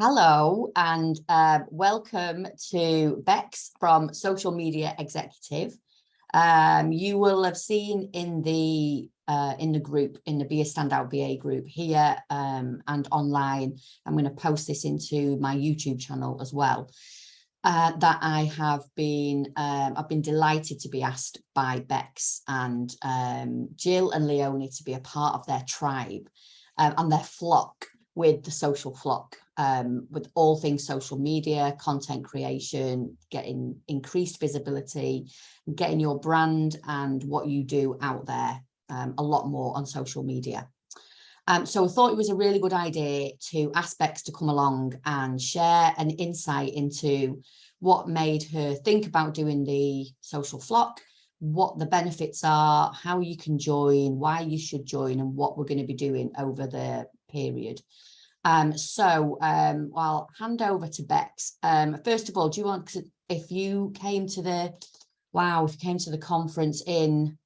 Hello and welcome to Becs from Social Media Executive. You will have seen in the group, in the Be a Standout VA group here and online. I'm going to post this into my YouTube channel as well. That I have been, I've been delighted to be asked by Becs and Jill and Leonie to be a part of their tribe and their flock, with the social flock, with all things social media, content creation, getting increased visibility, getting your brand and what you do out there a lot more on social media. So I thought it was a really good idea to ask Becs to come along and share an insight into what made her think about doing the social flock, what the benefits are, how you can join, why you should join, and what we're going to be doing over the period. I'll hand over to Becs. First of all, do you want, if you came to the, if you came to the conference in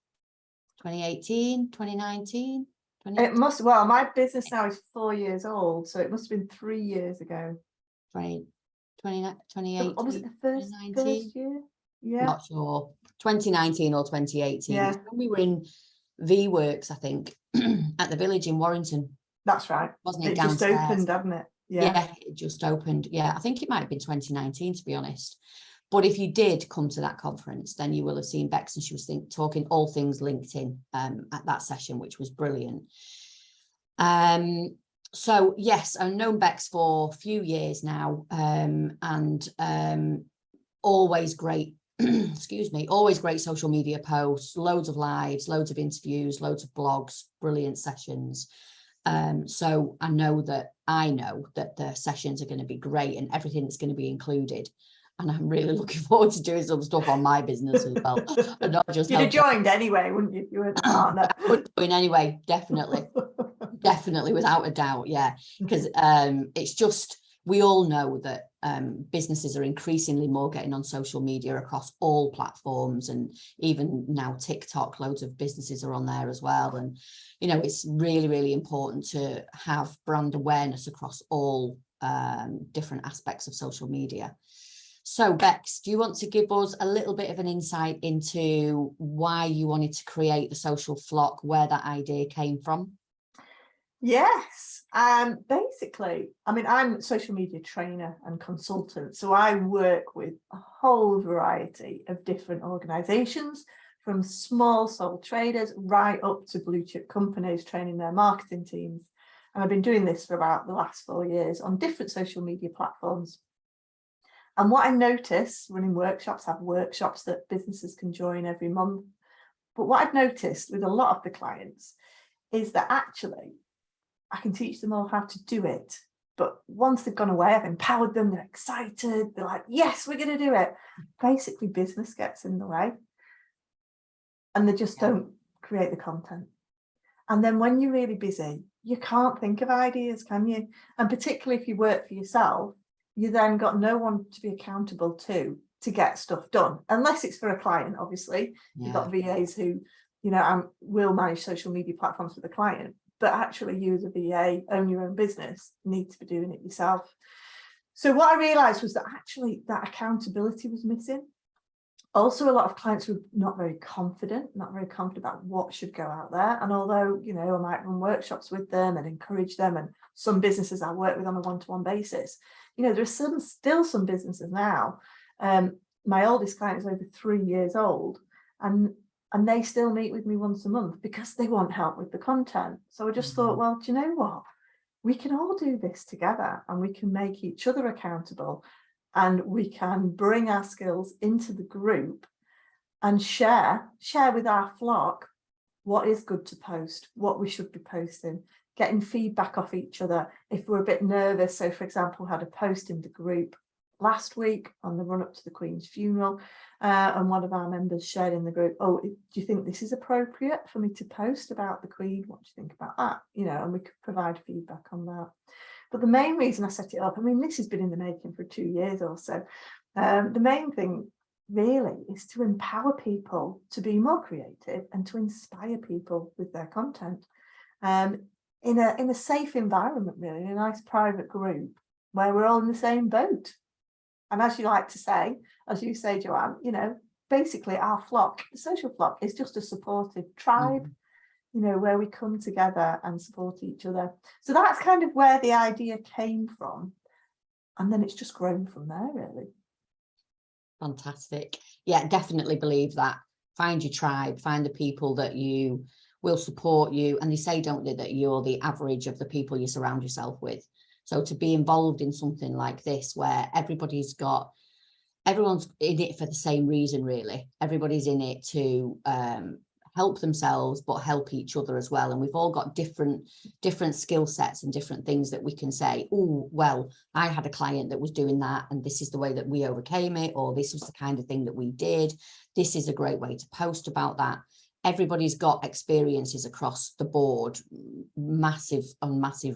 2018, 2019? It must, well, my business now is 4 years old, so it must have been 3 years ago. 2018, was it the first year? Yeah. Not sure. 2019 or 2018. Yeah. When we were in V-Works, I think, at the Village in Warrington. That's right. Wasn't it? It downstairs? Just opened, hadn't it? Yeah, it just opened. Yeah, I think it might have been 2019, to be honest. But if you did come to that conference, then you will have seen Becs, and she was talking all things LinkedIn at that session, which was brilliant. So yes, I've known Becs for a few years now, and always great, excuse me, always great social media posts, loads of lives, loads of interviews, loads of blogs, brilliant sessions. So I know that the sessions are going to be great and everything that's going to be included. And I'm really looking forward to doing some stuff on my business as well. And not just you'd have joined anyway, wouldn't you? If you were the partner. I would join anyway, definitely. Definitely, without a doubt, yeah. Because it's just, we all know that businesses are increasingly more getting on social media across all platforms, and even now TikTok, loads of businesses are on there as well. And, you know, it's really, really important to have brand awareness across all different aspects of social media. So Becs, do you want to give us a little bit of an insight into why you wanted to create the social flock, where that idea came from? Yes, basically, I mean, I'm a social media trainer and consultant, so I work with a whole variety of different organizations, from small sole traders right up to blue chip companies, training their marketing teams. And I've been doing this for about the last 4 years on different social media platforms. And what I notice running workshops, I have workshops that businesses can join every month. But what I've noticed with a lot of the clients is that actually I can teach them all how to do it. But once they've gone away, I've empowered them, they're excited, they're like, yes, we're going to do it. Basically, business gets in the way and they just don't create the content. And then when you're really busy, you can't think of ideas, can you? And particularly if you work for yourself, you then got no one to be accountable to get stuff done, unless it's for a client. Obviously, you've got VAs who, you know, will manage social media platforms for the client, but actually you as a VA, own your own business, need to be doing it yourself. So what I realized was that actually that accountability was missing. Also, a lot of clients were not very confident about what should go out there. And although, you know, I might run workshops with them and encourage them, and some businesses I work with on a one-to-one basis, you know, there's still some businesses now. My oldest client is over 3 years old, and they still meet with me once a month because they want help with the content. So I just thought, well, do you know what? We can all do this together, and we can make each other accountable, and we can bring our skills into the group and share with our flock what is good to post, what we should be posting, getting feedback off each other if we're a bit nervous. So, for example, we had a post in the group last week on the run up to the Queen's funeral, and one of our members shared in the group, oh, do you think this is appropriate for me to post about the Queen? What do you think about that? You know, and we could provide feedback on that. But the main reason I set it up, I mean, this has been in the making for 2 years or so. The main thing really is to empower people to be more creative and to inspire people with their content in a safe environment, really, in a nice private group. where we're all in the same boat. And as you like to say, as you say, Joanne, you know, basically our flock, the social flock, is just a supportive tribe, you know, where we come together and support each other. So that's kind of where the idea came from. And then it's just grown from there, really. Fantastic. Yeah, definitely believe that. Find your tribe, find the people that you will support you. And they say, don't they, that you're the average of the people you surround yourself with. So to be involved in something like this, where everyone's in it for the same reason, really. Everybody's in it to help themselves, but help each other as well. And we've all got different skill sets and different things that we can say, oh, well, I had a client that was doing that, and this is the way that we overcame it, or this was the kind of thing that we did. This is a great way to post about that. Everybody's got experiences across the board, massive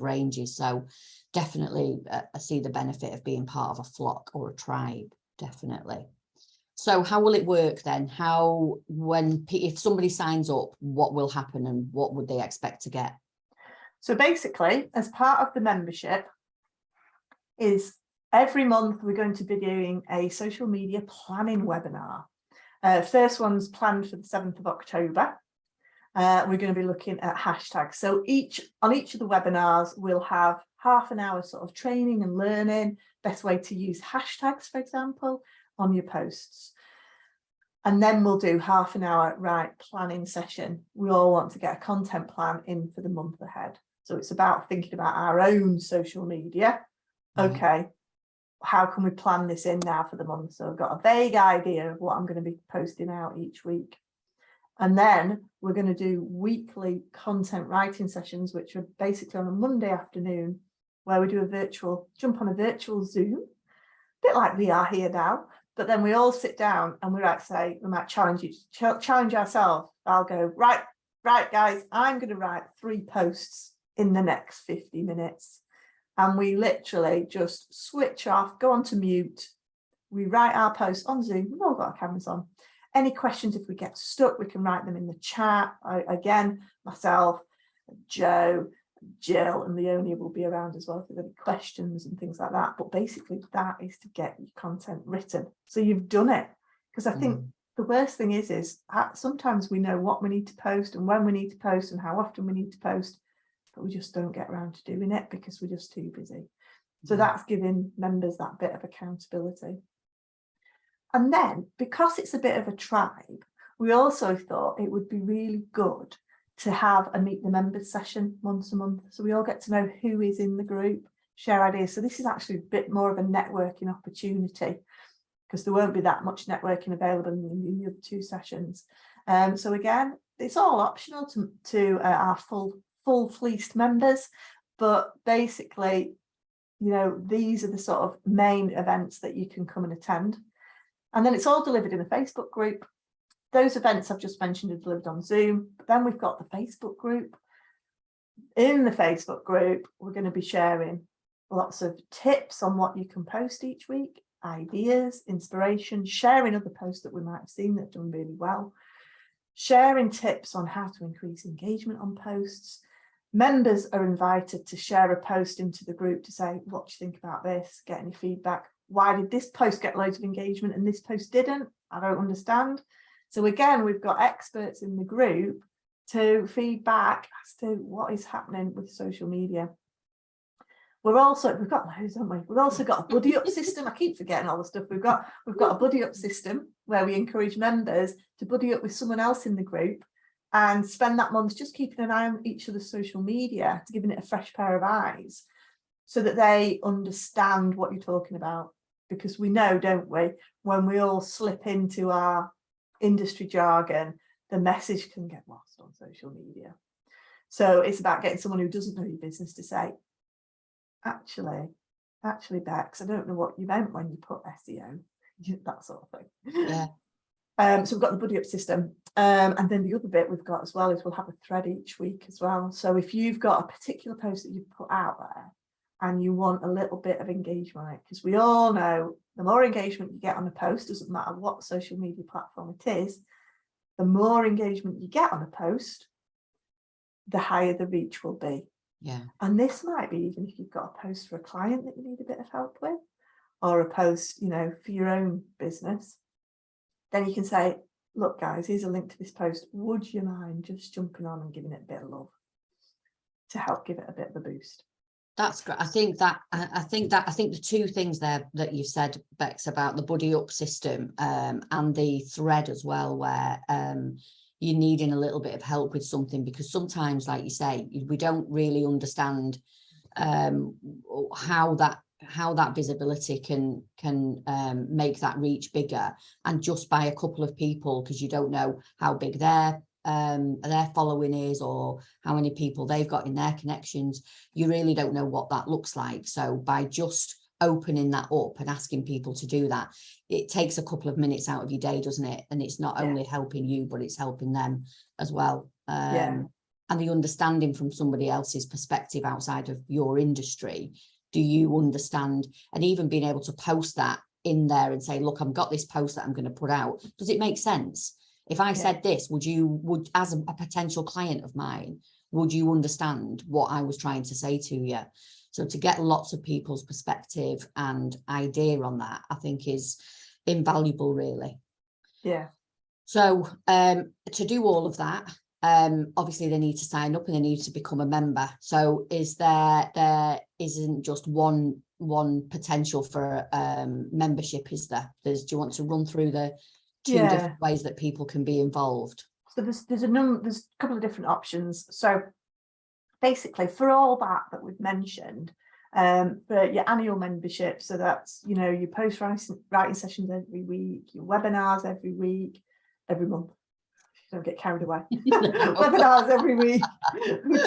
ranges. So definitely I see the benefit of being part of a flock or a tribe, definitely. So how will it work then? If somebody signs up, what will happen and what would they expect to get? So basically, as part of the membership, is every month we're going to be doing a social media planning webinar. First one's planned for the 7th of October. We're going to be looking at hashtags. So on each of the webinars, we'll have half an hour sort of training and learning, best way to use hashtags, for example, on your posts. And then we'll do half an hour planning session. We all want to get a content plan in for the month ahead. So it's about thinking about our own social media. Okay, how can we plan this in now for the month? So I've got a vague idea of what I'm going to be posting out each week. And then we're going to do weekly content writing sessions, which are basically on a Monday afternoon, where we do jump on a virtual Zoom, a bit like we are here now. But then we all sit down and we might challenge ourselves. I'll go, right, guys, I'm going to write 3 posts in the next 50 minutes. And we literally just switch off, go on to mute. We write our posts on Zoom. We've all got our cameras on. Any questions, if we get stuck, we can write them in the chat. Again, myself, Joe, Jill and Leonie will be around as well if there's any questions and things like that. But basically that is to get your content written. So you've done it. Because I think the worst thing is sometimes we know what we need to post and when we need to post and how often we need to post, but we just don't get around to doing it because we're just too busy. So that's giving members that bit of accountability. And then because it's a bit of a tribe, we also thought it would be really good to have a meet the members session once a month. So we all get to know who is in the group, share ideas. So this is actually a bit more of a networking opportunity because there won't be that much networking available in the other 2 sessions. So again, it's all optional to our full fleeced members, but basically, you know, these are the sort of main events that you can come and attend. And then it's all delivered in a Facebook group. Those events I've just mentioned are delivered on Zoom, but then we've got the Facebook group. In the Facebook group, we're going to be sharing lots of tips on what you can post each week, ideas, inspiration, sharing other posts that we might have seen that have done really well, sharing tips on how to increase engagement on posts. Members are invited to share a post into the group to say, what do you think about this? Get any feedback. Why did this post get loads of engagement and this post didn't? I don't understand. So again, we've got experts in the group to feed back as to what is happening with social media. We've got loads, haven't we? We've also got a buddy up system. I keep forgetting all the stuff. We've got a buddy up system where we encourage members to buddy up with someone else in the group and spend that month just keeping an eye on each other's social media, to giving it a fresh pair of eyes so that they understand what you're talking about. Because we know, don't we, when we all slip into our industry jargon, the message can get lost on social media. So it's about getting someone who doesn't know your business to say, actually, Becs, I don't know what you meant when you put SEO, that sort of thing. Yeah. So we've got the buddy up system. And then the other bit we've got as well is we'll have a thread each week as well. So if you've got a particular post that you've put out there and you want a little bit of engagement, because we all know the more engagement you get on a post, doesn't matter what social media platform it is, the more engagement you get on a post, the higher the reach will be. Yeah. And this might be even if you've got a post for a client that you need a bit of help with, or a post, you know, for your own business. Then you can say, look, guys, here's a link to this post. Would you mind just jumping on and giving it a bit of love to help give it a bit of a boost? That's great. I think the two things there that you said, Bex, about the buddy up system and the thread as well, where you're needing a little bit of help with something, because sometimes, like you say, we don't really understand how that visibility can make that reach bigger, and just by a couple of people, because you don't know how big their following is or how many people they've got in their connections. You really don't know what that looks like. So by just opening that up and asking people to do that, it takes a couple of minutes out of your day, doesn't it? And it's not only helping you, but it's helping them as well. And the understanding from somebody else's perspective outside of your industry. Do you understand? And even being able to post that in there and say, look, I've got this post that I'm going to put out. Does it make sense? If I said this, would as a potential client of mine, would you understand what I was trying to say to you? So to get lots of people's perspective and idea on that, I think is invaluable, really. Yeah. So to do all of that, obviously they need to sign up and they need to become a member. So there isn't just one potential for membership, is there? Do you want to run through the two different ways that people can be involved? So there's a couple of different options. So basically, for all that we've mentioned, for your annual membership, so that's, you know, your post writing sessions every week, your webinars every month. Don't get carried away. Webinars every week. We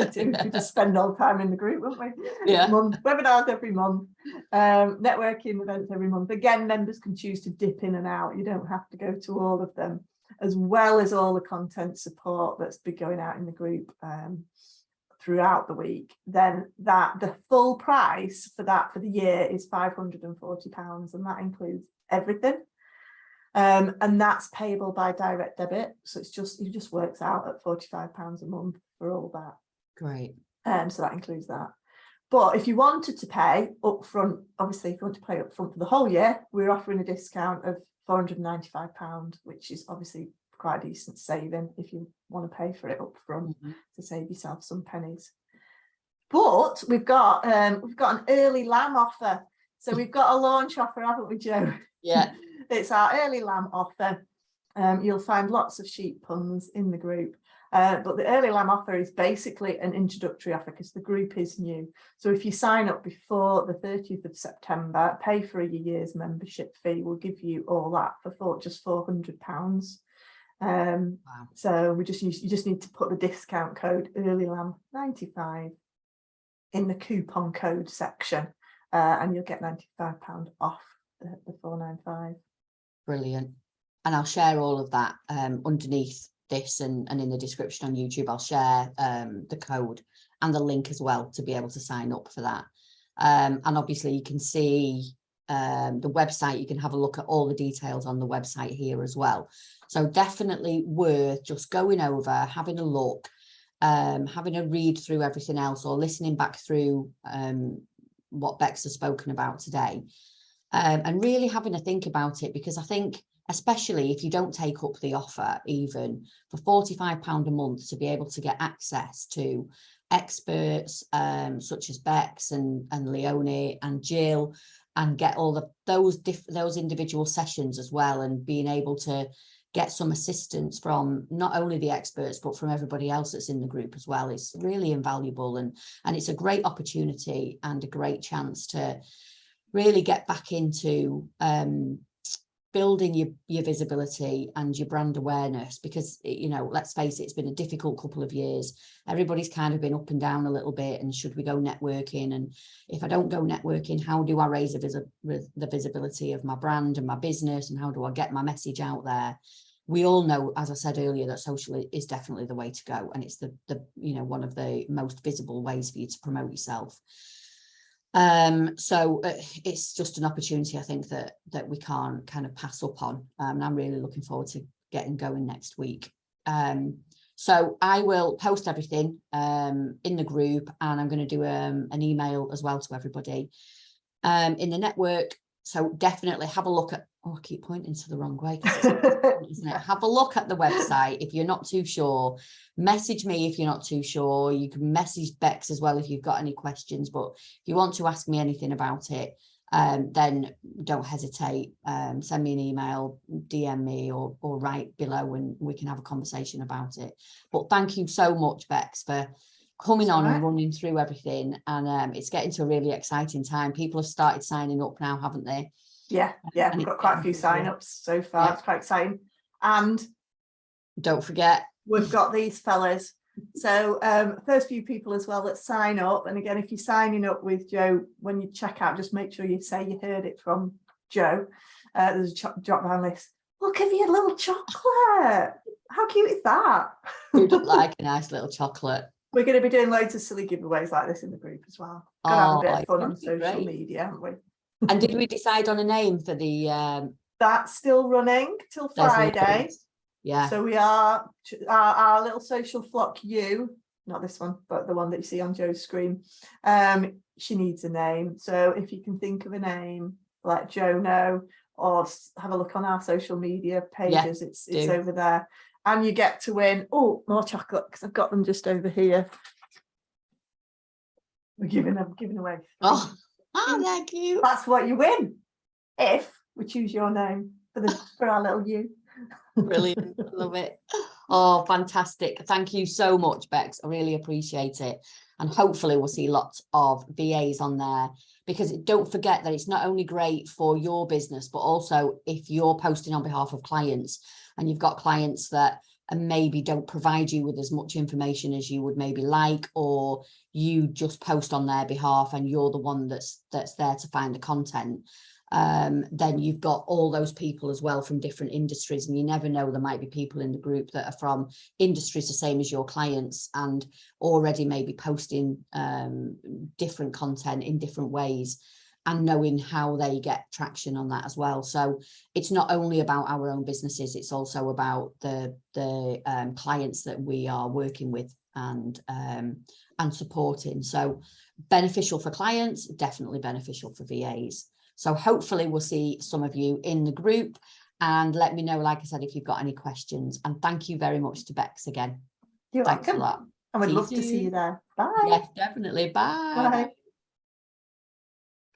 just spend all the time in the group, won't we? Yeah. Webinars every month. Networking events every month. Again, members can choose to dip in and out. You don't have to go to all of them, as well as all the content support that's been going out in the group throughout the week. Then the full price for the year is £540, and that includes everything. And that's payable by direct debit, so it just works out at £45 a month for all that. Great. So that includes that. But if you wanted to pay up front, obviously if you want to pay up front for the whole year, we're offering a discount of £495, which is obviously quite a decent saving if you want to pay for it up front to save yourself some pennies. But we've got an early lamb offer. So we've got a launch offer, haven't we, Jo? Yeah. It's our early lamb offer. You'll find lots of sheep puns in the group. But the early lamb offer is basically an introductory offer because the group is new. So if you sign up before the 30th of September, pay for a year's membership fee, we'll give you all that for just £400. Wow. So you just need to put the discount code EARLYLAMB95 in the coupon code section, and you'll get £95 off the £495. Brilliant. And I'll share all of that underneath this and in the description on YouTube. I'll share the code and the link as well to be able to sign up for that. And obviously you can see the website. You can have a look at all the details on the website here as well. So definitely worth just going over, having a look, having a read through everything else, or listening back through what Becs has spoken about today. And really having a think about it, because I think, especially if you don't take up the offer, even for £45 a month, to be able to get access to experts such as Becs and Leonie and Jill, and get all those individual sessions as well, and being able to get some assistance from not only the experts but from everybody else that's in the group as well, is really invaluable, and it's a great opportunity and a great chance to really get back into building your visibility and your brand awareness, because, you know, let's face it, it's been a difficult couple of years. Everybody's kind of been up and down a little bit, and should we go networking? And if I don't go networking, how do I raise the visibility of my brand and my business, and how do I get my message out there? We all know, as I said earlier, that social is definitely the way to go, and it's the one of the most visible ways for you to promote yourself. So it's just an opportunity, I think, that we can't kind of pass up on, and I'm really looking forward to getting going next week. So I will post everything in the group, and I'm going to do an email as well to everybody in the network. So definitely have a look at, oh, I keep pointing to the wrong way, isn't it? Have a look at the website if you're not too sure. Message me if you're not too sure. You can message Becs as well if you've got any questions, but if you want to ask me anything about it, then don't hesitate. Send me an email, DM me, or write below, and we can have a conversation about it. But thank you so much, Becs, for coming on and running through everything. And it's getting to a really exciting time. People have started signing up now, haven't they? Yeah, we've got quite a few sign-ups so far. Yeah. It's quite exciting. And don't forget, we've got these fellas. So first few people as well that sign up. And again, if you're signing up with Joe, when you check out, just make sure you say you heard it from Joe. There's a drop down list. We'll give you a little chocolate. How cute is that? Who'd like a nice little chocolate? We're going to be doing loads of silly giveaways like this in the group as well. Got to have a bit of fun on social media, haven't we? And did we decide on a name for the that's still running till Friday. Yeah, so we are our little social flock, you, not this one, but the one that you see on Joe's screen, she needs a name. So if you can think of a name, let Joe know, or have a look on our social media pages. It's over there, and you get to win more chocolate, because I've got them just over here. We're giving away. Oh, they're cute. That's what you win if we choose your name for our little you. Brilliant. Love it. Oh, fantastic. Thank you so much, Becs. I really appreciate it. And hopefully we'll see lots of VAs on there, because don't forget that it's not only great for your business, but also if you're posting on behalf of clients and you've got clients that maybe don't provide you with as much information as you would maybe like, or you just post on their behalf and you're the one that's there to find the content. Then you've got all those people as well from different industries, and you never know, there might be people in the group that are from industries the same as your clients and already maybe posting different content in different ways, and knowing how they get traction on that as well. So it's not only about our own businesses, it's also about the clients that we are working with and supporting. So beneficial for clients, definitely beneficial for VAs. So hopefully we'll see some of you in the group, and let me know, like I said, if you've got any questions. And thank you very much to Becs again. You're Thanks welcome. a lot. I would love to see you there. Bye. Yes, definitely. Bye. Bye.